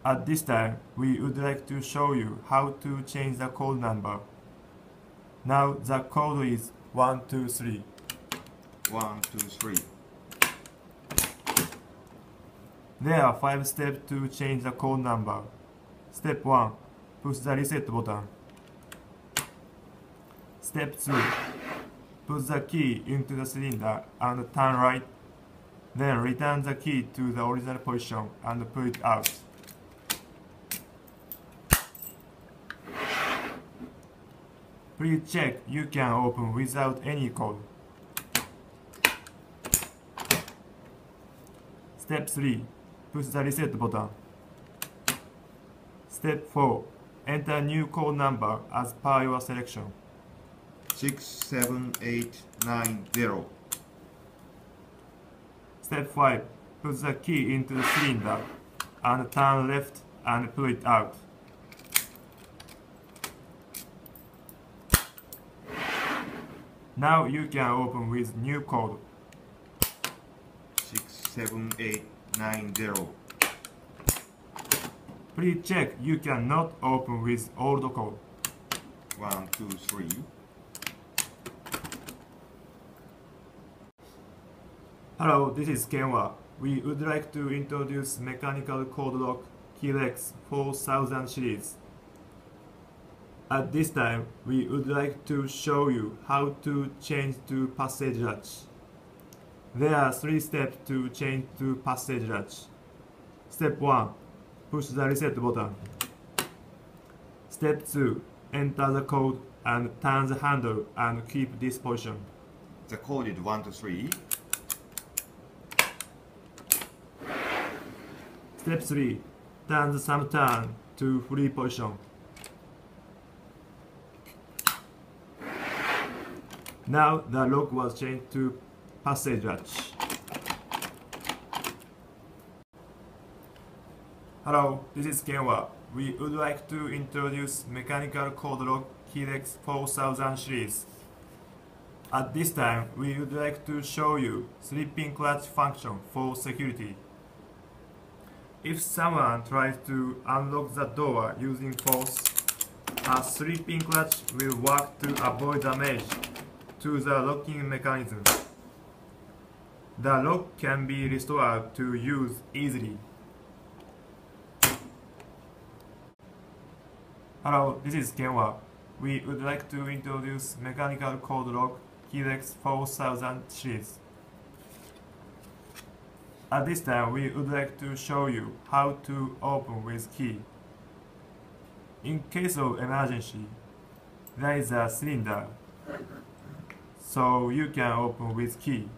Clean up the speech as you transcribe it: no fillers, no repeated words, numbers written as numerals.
At this time, we would like to show you how to change the code number. Now the code is 123. 123. There are 5 steps to change the code number. Step 1. Push the reset button. Step 2. Put the key into the cylinder and turn right. Then return the key to the original position and pull it out. Please check you can open without any code. Step 3. Push the reset button. Step 4. Enter new code number as per your selection. 67890. Step 5. Put the key into the cylinder and turn left and pull it out. Now you can open with new code. 67890. Please check you cannot open with old code. 123. Hello, this is Kenwa. We would like to introduce mechanical code lock Keyless 4000 series. At this time, we would like to show you how to change to passage latch. There are 3 steps to change to passage latch. Step 1. Push the reset button. Step 2. Enter the code and turn the handle and keep this position. The code is 123. Step 3. Turn the thumb turn to free position. Now the lock was changed to passage latch. Hello, this is Kenwa. We would like to introduce mechanical code lock Keyless 4000 series. At this time, we would like to show you slipping clutch function for security. If someone tries to unlock the door using force, a slipping clutch will work to avoid damage to the locking mechanism. The lock can be restored to use easily. Hello, this is Kenwa. We would like to introduce mechanical code lock Keyless 4000 series. At this time, we would like to show you how to open with key. In case of emergency, there is a cylinder, so you can open with key.